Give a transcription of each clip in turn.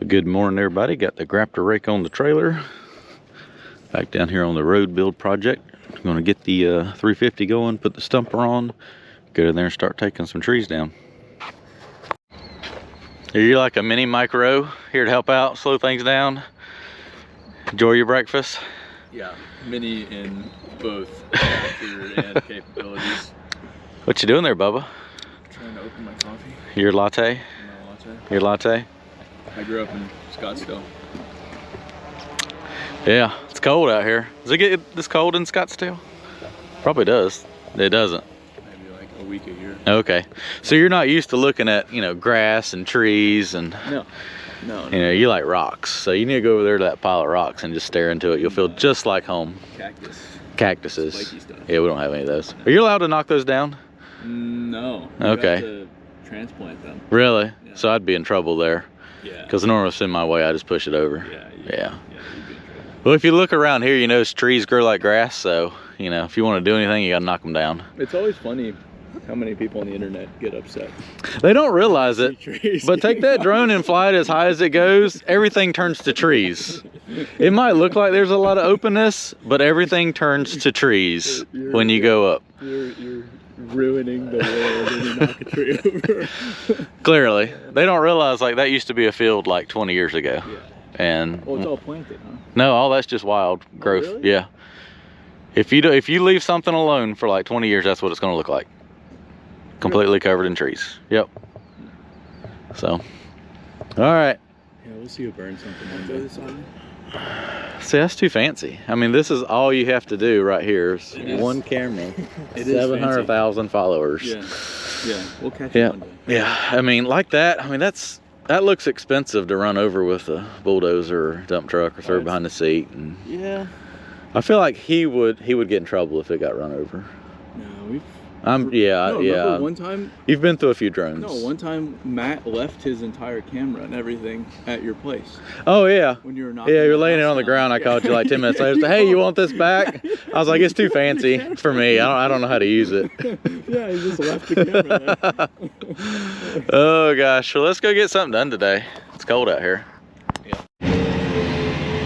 Good morning, everybody. Got the graptor rake on the trailer. Back down here on the road build project. I'm gonna get the 350 going, put the stumper on, go in there and start taking some trees down. Are you like a mini micro here to help out, slow things down? Enjoy your breakfast? Yeah, mini in both stature and capabilities. What you doing there, Bubba? Trying to open my coffee. Your latte? My latte. Your latte? I grew up in Scottsdale. Yeah, it's cold out here. Does it get this cold in Scottsdale? Probably does. It doesn't. Maybe like a week a year. Okay, so you're not used to looking at, you know, grass and trees and No. You know, you like rocks, so you need to go over there to that pile of rocks and just stare into it. You'll feel just like home. Cactuses. Spiky stuff. Yeah, we don't have any of those. Are you allowed to knock those down? No. You okay. have to transplant them. Really? Yeah. So I'd be in trouble there. Yeah. Because normally if it's in my way, I just push it over. Yeah. Yeah. You'd be in trouble. Well, if you look around here, you notice trees grow like grass, so, you know, if you want to do anything, you got to knock them down. It's always funny how many people on the internet get upset. They don't realize it, but take that drone and fly it as high as it goes, everything turns to trees. It might look like there's a lot of openness, but everything turns to trees when you go up. You're ruining the world when you knock a tree over. Clearly. They don't realize, like, that used to be a field like 20 years ago. Yeah. And well, it's all planted, huh? no, all that's just wild growth. Oh, really? Yeah. If you leave something alone for like 20 years, that's what it's going to look like. Completely covered in trees. Yep. So, all right. Yeah, we'll see who burns something one day. See, that's too fancy. I mean, this is all you have to do right here. Is one camera. 700,000 followers. Yeah. Yeah. We'll catch it one day. Yeah. I mean, like that. I mean, that looks expensive to run over with a bulldozer or dump truck or throw it behind the seat. And yeah. I feel like he would get in trouble if it got run over. No, yeah. One time You've been through a few drones. No, one time Matt left his entire camera and everything at your place. Oh yeah. When you were not. Yeah, you're laying it on the ground. I called you like 10 minutes later. Hey, you want this back? I was like, it's too fancy for me. I don't know how to use it. Yeah, he just left the camera there. Oh gosh, well let's go get something done today. It's cold out here. Yeah.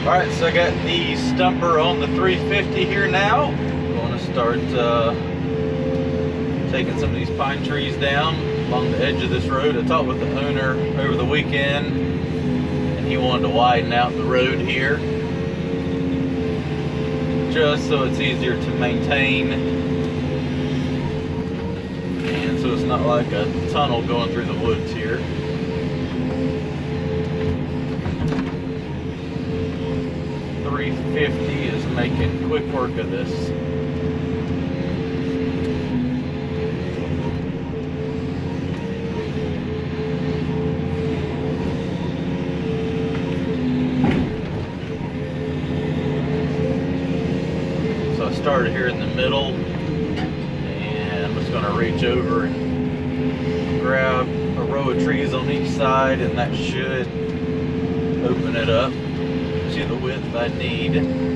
All right, so I got the stumper on the 350 here now. I'm going to start taking some of these pine trees down along the edge of this road. I talked with the owner over the weekend and he wanted to widen out the road here just so it's easier to maintain and so it's not like a tunnel going through the woods here. .350 is making quick work of this. Started here in the middle and I'm just going to reach over and grab a row of trees on each side and that should open it up to the width I need.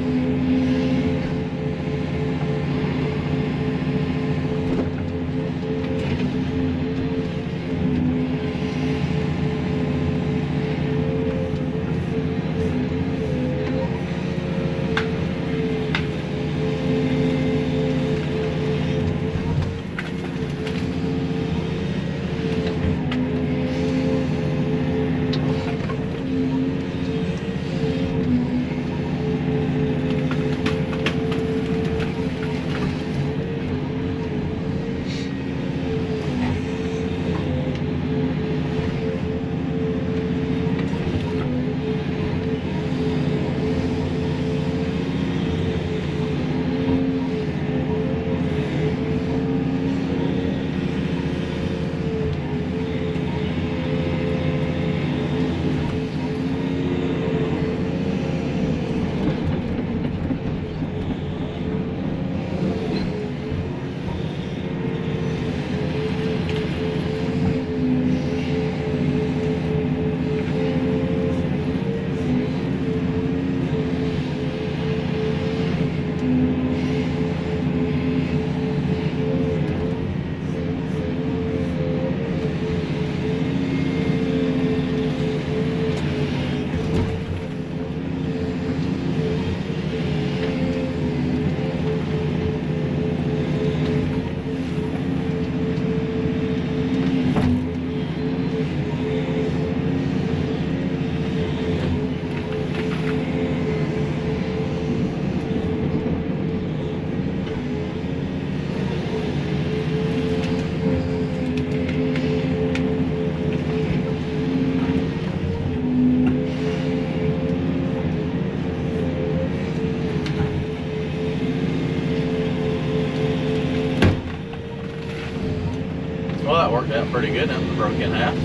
doing pretty good. That broke in half.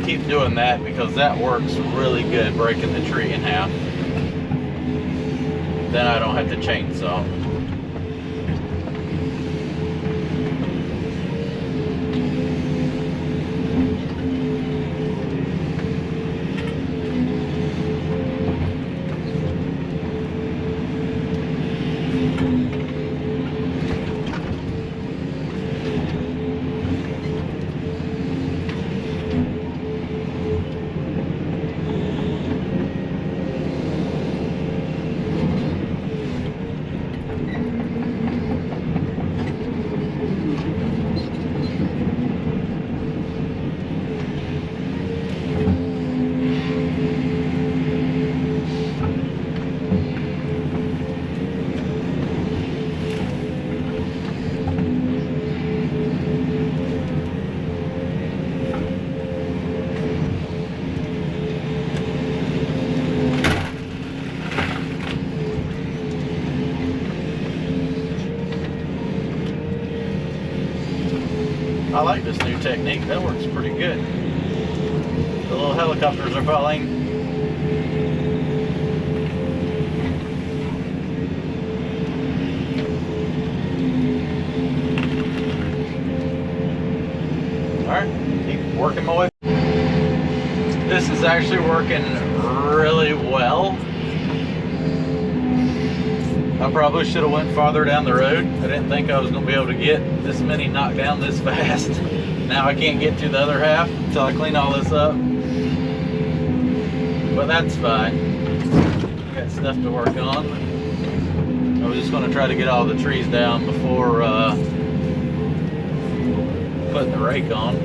Keep doing that because that works really good, breaking the tree in half. Then I don't have to chainsaw. I like this new technique. That works pretty good. The little helicopters are falling. Alright, keep working my way. This is actually working really well. I probably should have went farther down the road. I didn't think I was going to be able to get this many knocked down this fast. Now I can't get to the other half until I clean all this up. But that's fine. Got stuff to work on. I was just going to try to get all the trees down before putting the rake on.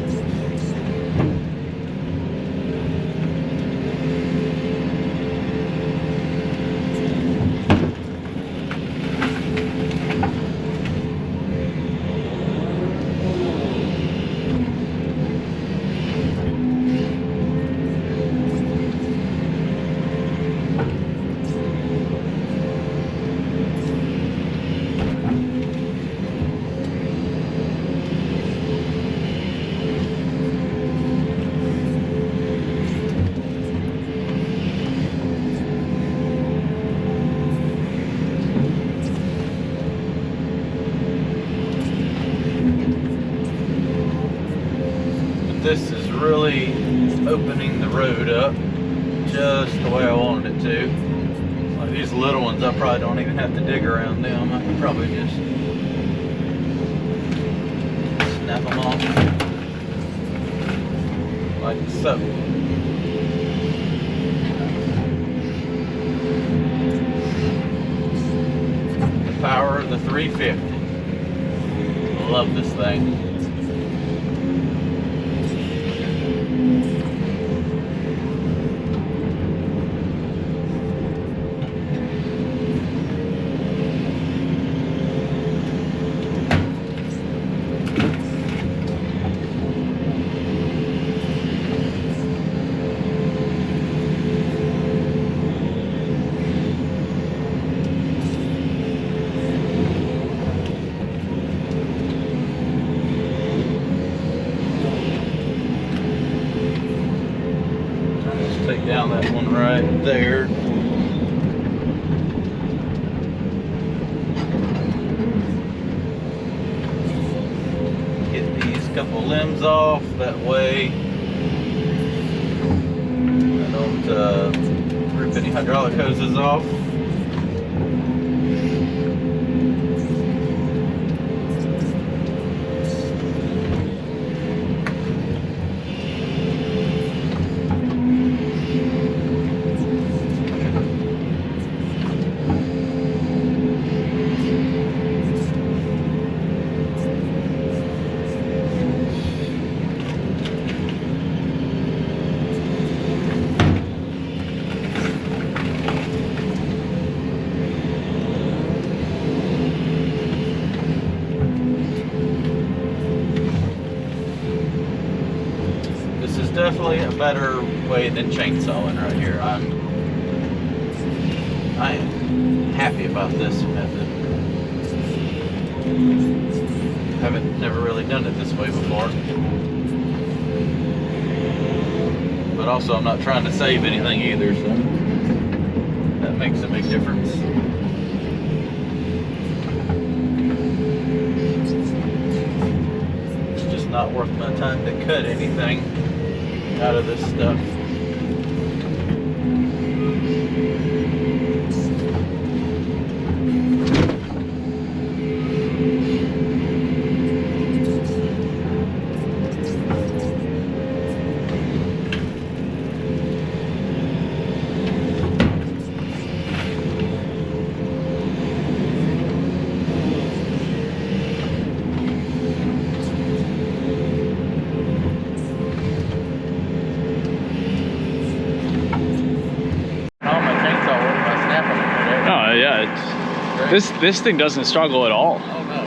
This is really opening the road up just the way I wanted it to. Like these little ones, I probably don't even have to dig around them. I could probably just snap them off like so. The power of the 350. I love this thing. Take down that one right there. Get these couple limbs off, that way I don't Don't rip any hydraulic hoses off. Definitely a better way than chainsawing right here. I am happy about this method. Never really done it this way before. But also I'm not trying to save anything either, so that makes a big difference. It's just not worth my time to cut anything out of this stuff. This thing doesn't struggle at all. Oh no.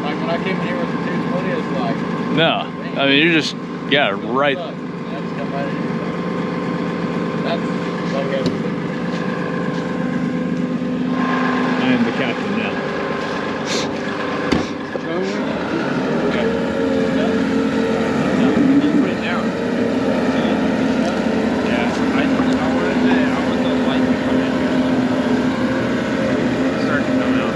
Like when I came in here with the 220, it's like... No. I mean, you're just, yeah, right. That's come right in here. That's like everything. I am the captain now. Just put it down. Yeah. I want the light to come in. Start to come out.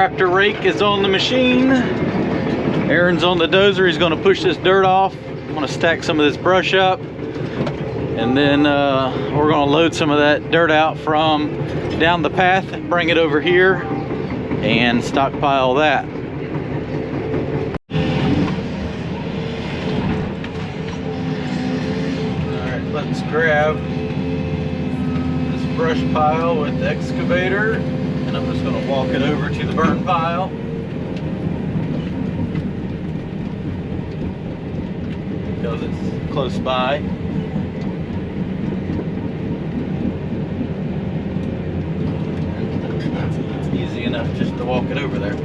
tractor rake is on the machine. Aaron's on the dozer. He's going to push this dirt off. I'm going to stack some of this brush up, and then we're going to load some of that dirt out from down the path, bring it over here, and stockpile that. Alright, let's grab this brush pile with the excavator, and I'm just going to walk it over to the burn pile. Because it's close by. It's easy enough just to walk it over there.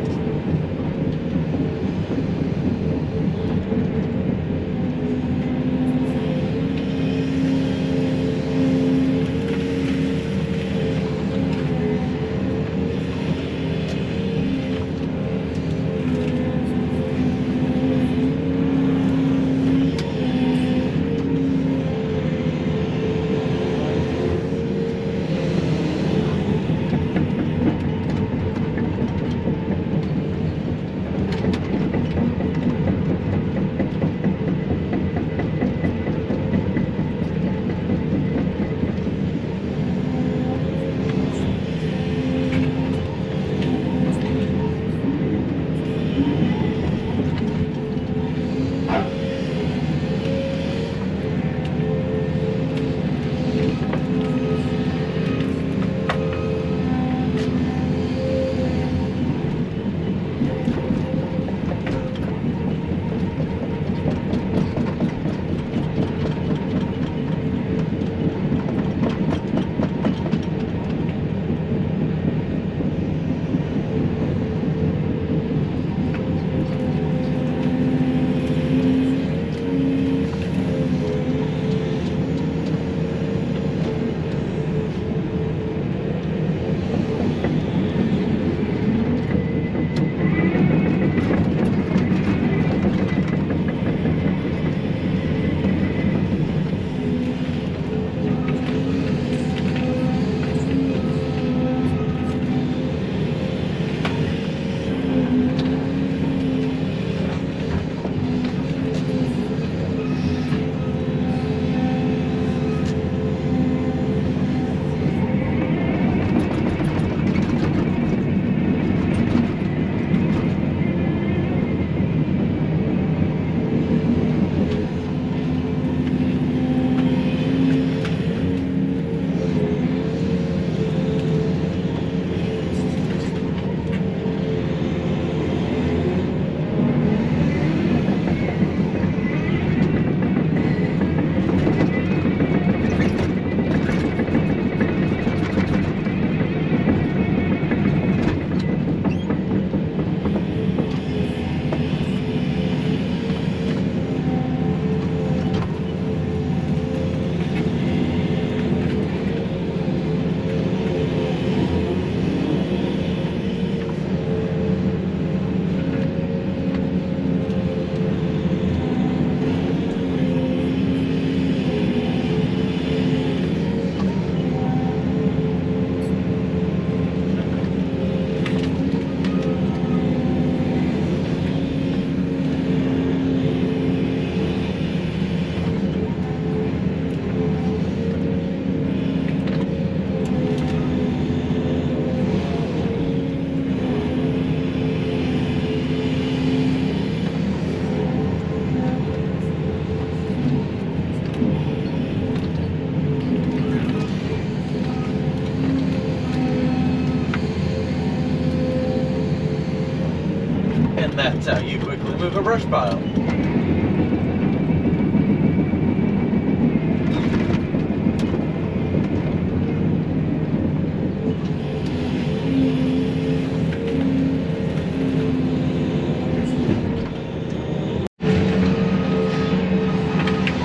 And that's how you quickly move a brush pile.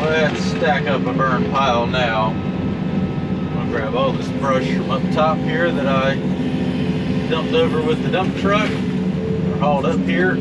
Let's stack up a burn pile now. I'm gonna grab all this brush from up top here that I dumped over with the dump truck, or hauled up here.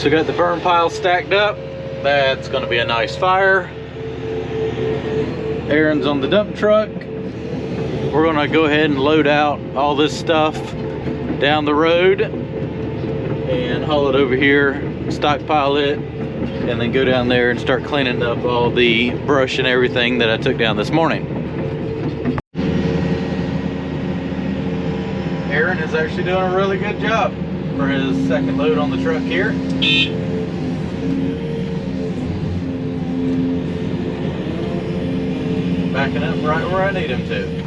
So got the burn pile stacked up. That's gonna be a nice fire. Aaron's on the dump truck. We're gonna go ahead and load out all this stuff down the road and haul it over here, stockpile it, and then go down there and start cleaning up all the brush and everything that I took down this morning. Aaron is actually doing a really good job for his second load on the truck here. Backing up right where I need him to.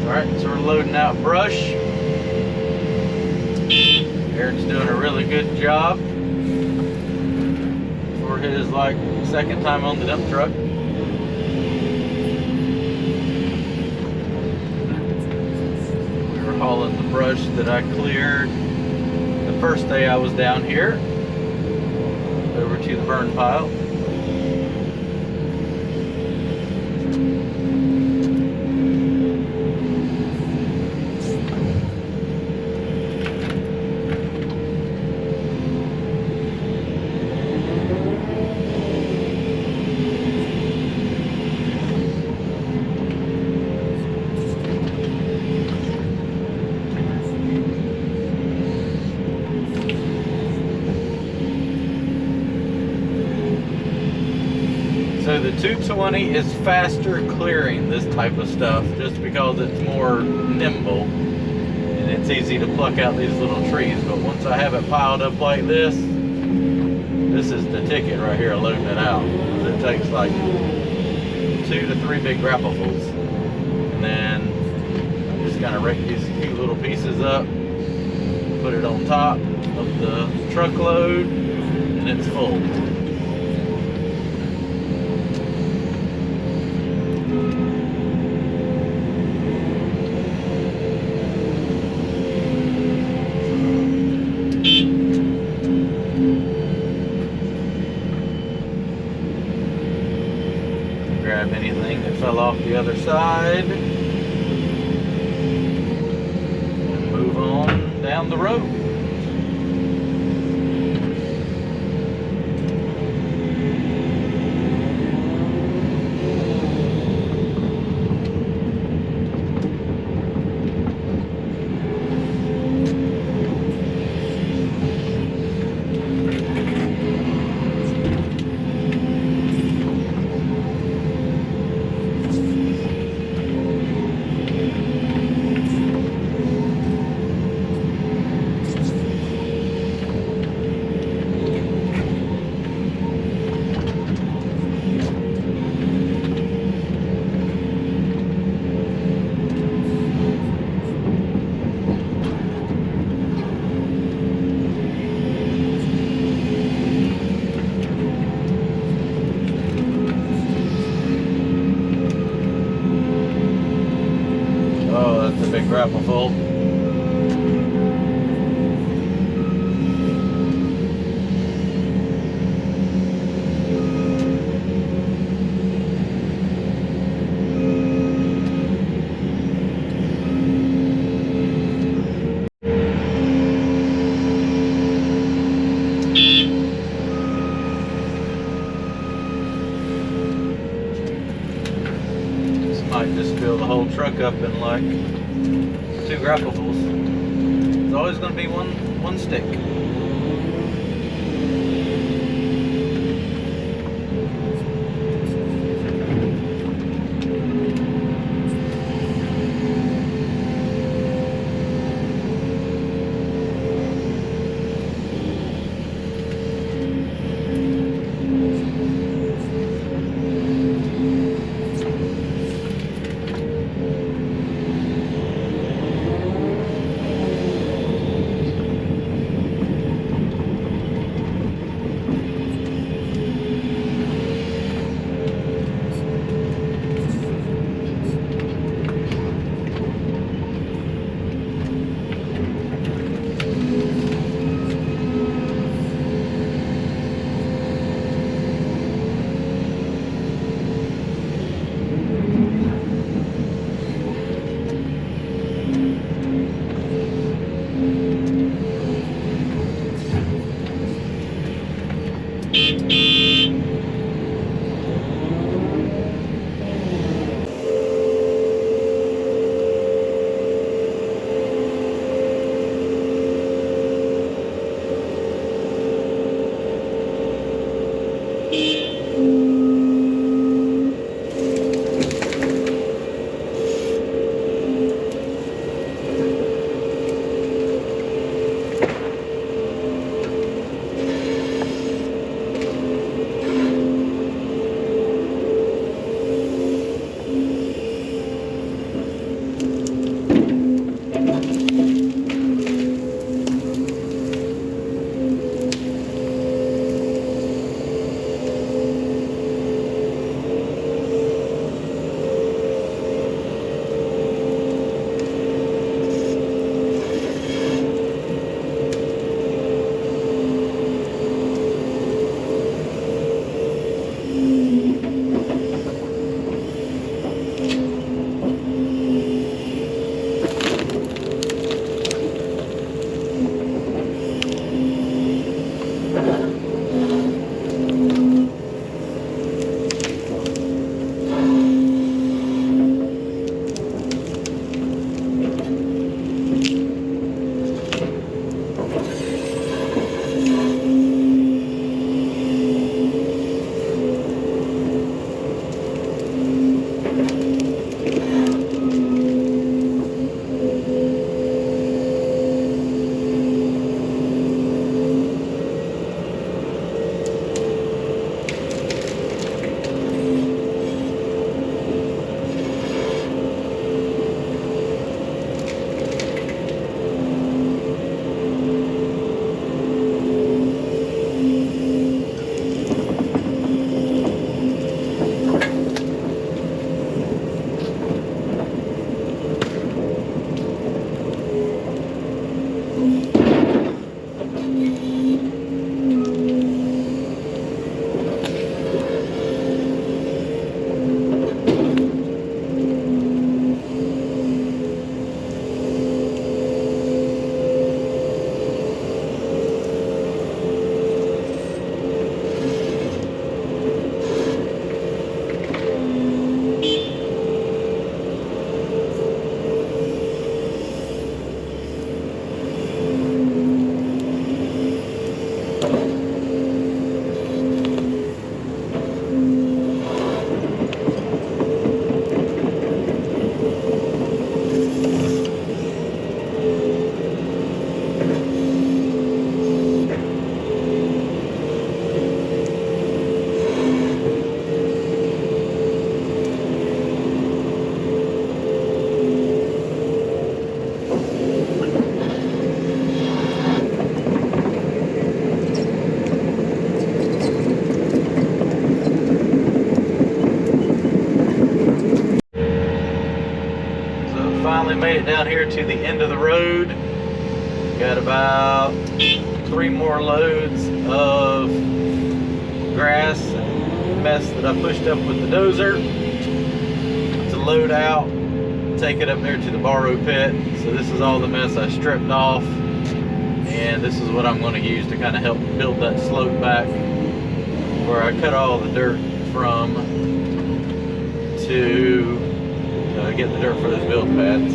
Alright, so we're loading out brush. Aaron's doing a really good job for his second time on the dump truck. We were hauling the brush that I cleared the first day I was down here over to the burn pile. So the 220 is faster clearing this type of stuff just because it's more nimble and it's easy to pluck out these little trees. But once I have it piled up like this is the ticket right here, loading it out. It takes like 2 to 3 big grapplefuls. And then I just kind of rake these few little pieces up, put it on top of the truckload, and it's full. Grab anything that fell off the other side and move on down the road. grapple full. Might just fill the whole truck up in like 2 grapplefuls. There's always going to be one stick. finally made it down here to the end of the road. Got about 3 more loads of grass and mess that I pushed up with the dozer to load out, take it up there to the borrow pit. So this is all the mess I stripped off, and this is what I'm going to use to kind of help build that slope back where I cut all the dirt from to get the dirt for those build pads.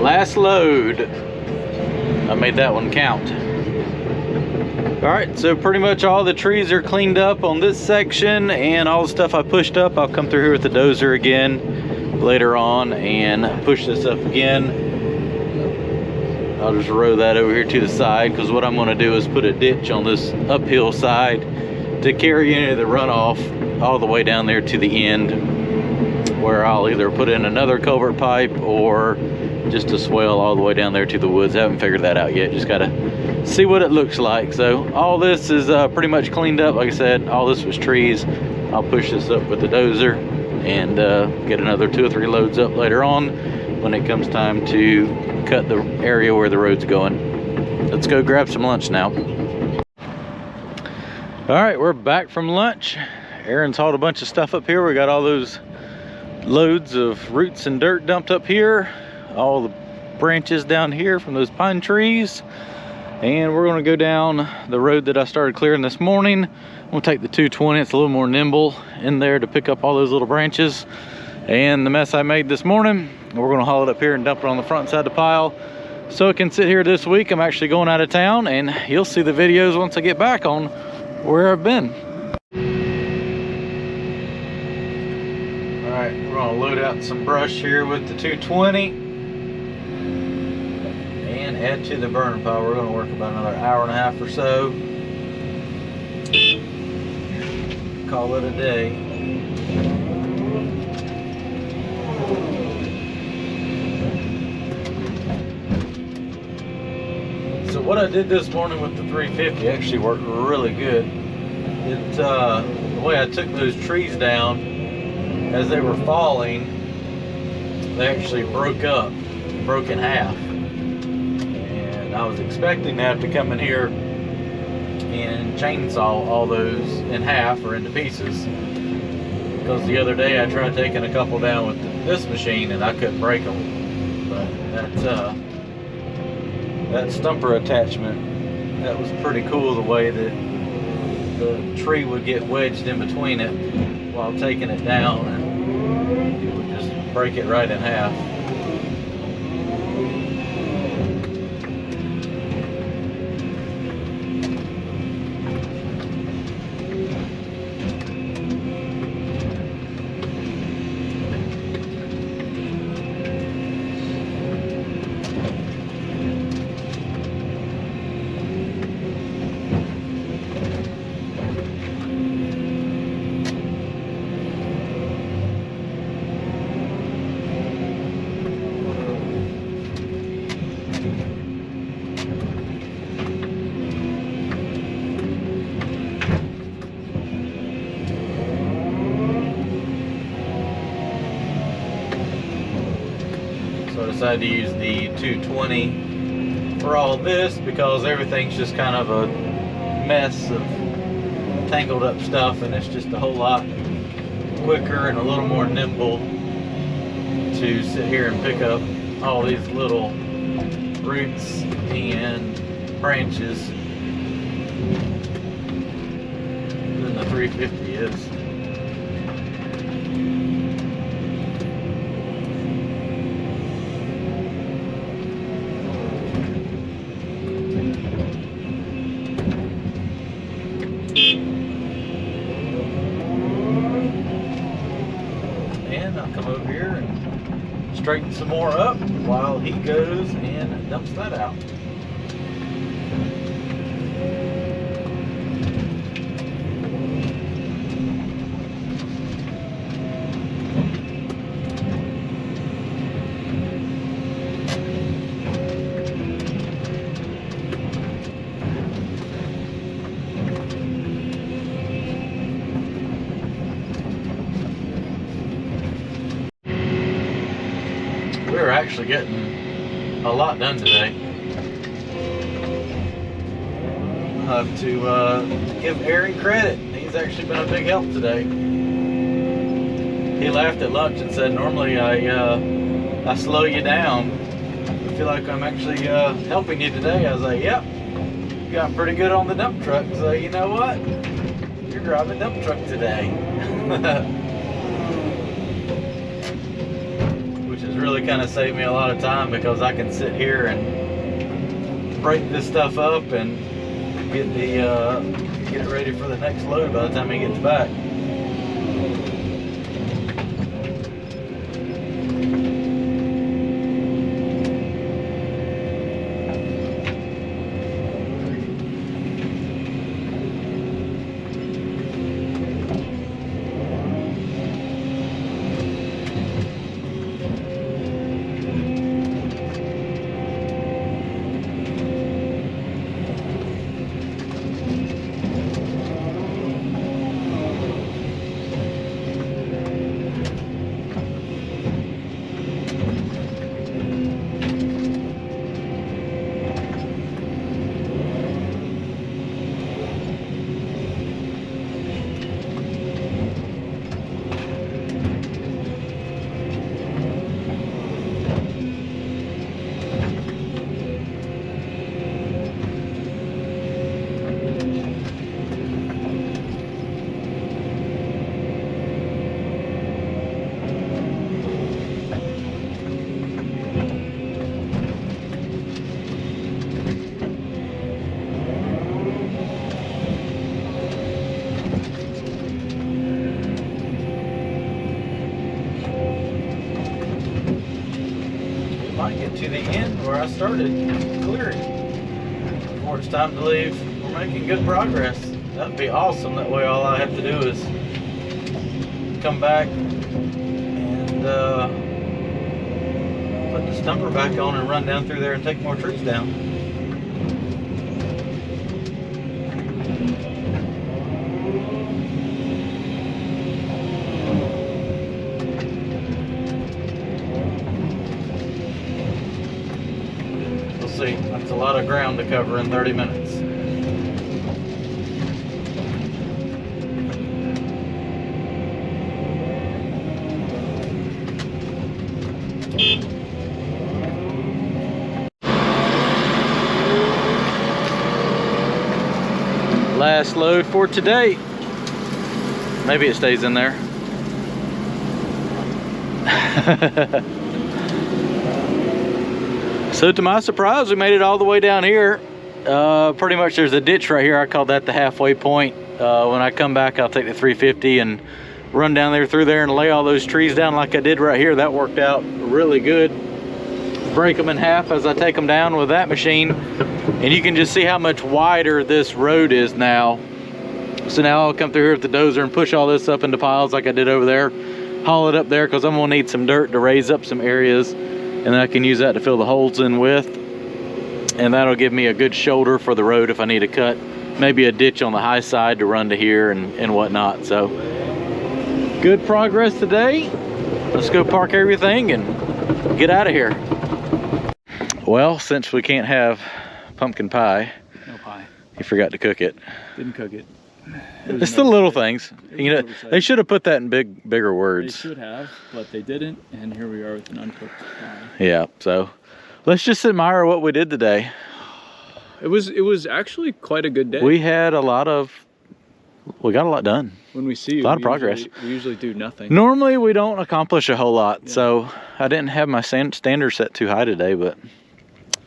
Last load. I made that one count. Alright, so pretty much all the trees are cleaned up on this section, and all the stuff I pushed up, I'll come through here with the dozer again later on and push this up again. I'll just row that over here to the side, because what I'm going to do is put a ditch on this uphill side to carry any of the runoff all the way down there to the end, where I'll either put in another culvert pipe or just a swale all the way down there to the woods. I haven't figured that out yet, just gotta see what it looks like. So all this is pretty much cleaned up. Like I said, all this was trees. I'll push this up with the dozer and get another 2 or 3 loads up later on when it comes time to cut the area where the road's going. Let's go grab some lunch now. All right, we're back from lunch. Aaron's hauled a bunch of stuff up here. We got all those loads of roots and dirt dumped up here, all the branches down here from those pine trees, and we're going to go down the road that I started clearing this morning. We'll take the 220. It's a little more nimble in there to pick up all those little branches and the mess I made this morning. We're going to haul it up here and dump it on the front side of the pile so it can sit here this week. I'm actually going out of town, and you'll see the videos once I get back on where I've been. All right, we're going to load out some brush here with the 220 and add to the burner pile. We're going to work about another hour and a half or so. Call it a day. So what I did this morning with the 350 actually worked really good. The way I took those trees down as they were falling, they actually broke in half. And I was expecting to have to come in here and chainsaw all those in half or into pieces, because the other day I tried taking a couple down with this machine and I couldn't break them. But that stumper attachment, that was pretty cool, the way that the tree would get wedged in between it while taking it down, and it would just break it right in half. decided to use the 220 for all this because everything's just kind of a mess of tangled up stuff, and it's just a whole lot quicker and a little more nimble to sit here and pick up all these little roots and branches than the 350 is. And I'll come over here and straighten some more up while he goes and dumps that out. We're actually getting a lot done today. I have to give Aaron credit. He's actually been a big help today. He laughed at lunch and said, normally I slow you down. I feel like I'm actually helping you today. I was like, yep, you got pretty good on the dump truck. So you know what? You're driving dump truck today. Really kind of saved me a lot of time because I can sit here and break this stuff up and get it ready for the next load by the time he gets back. Might get to the end where I started clearing before it's time to leave. We're making good progress. That'd be awesome. That way all I have to do is come back and put the stumper back on and run down through there and take more trees down. See, that's a lot of ground to cover in 30 minutes. Last load for today. Maybe it stays in there. So to my surprise, we made it all the way down here. Pretty much there's a ditch right here. I call that the halfway point. When I come back, I'll take the 350 and run down there through there and lay all those trees down like I did right here. That worked out really good. Break them in half as I take them down with that machine. And you can just see how much wider this road is now. So now I'll come through here with the dozer and push all this up into piles like I did over there. Haul it up there because I'm gonna need some dirt to raise up some areas. And then I can use that to fill the holes in with. And that'll give me a good shoulder for the road if I need to cut. Maybe a ditch on the high side to run to here and whatnot. So, good progress today. Let's go park everything and get out of here. Well, since we can't have pumpkin pie, No pie. he forgot to cook it. Didn't cook it. It's the little things. You know, they should have put that in bigger They words. should have, but they didn't, and here we are with an uncooked pie. Yeah, so let's just admire what we did today. It was actually quite a good day. We got a lot done. When we see you, A lot of progress. We usually do nothing. Normally we don't accomplish a whole lot, Yeah. so I didn't have my standards set too high today, but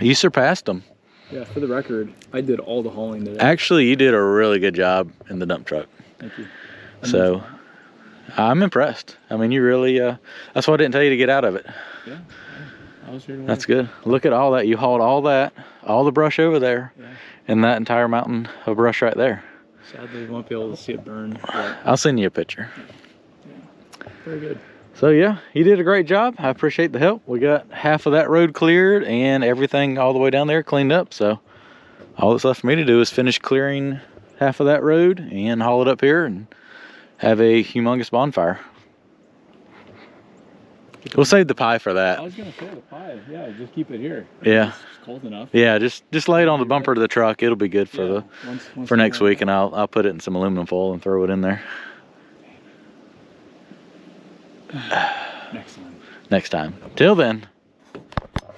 you surpassed them. Yeah, for the record, I did all the hauling today. Actually, you did a really good job in the dump truck. Thank you. So I'm impressed. I mean, you really, that's why I didn't tell you to get out of it. Yeah, I was here to That's good. Look at all that. You hauled all the brush over there, Yeah. and that entire mountain of brush right there. Sadly, we won't be able to see it burn. But I'll send you a picture. yeah, very good. So yeah, you did a great job. I appreciate the help. We got half of that road cleared and everything all the way down there cleaned up. So all that's left for me to do is finish clearing half of that road and haul it up here and have a humongous bonfire. We'll save the pie for I that. was gonna say the pie. Yeah, just keep it here. Yeah. It's cold enough. Yeah, just lay it on the bumper of the truck. It'll be good for Once for next we're- week, and I'll put it in some aluminum foil and throw it in there Next time. next time. Till then.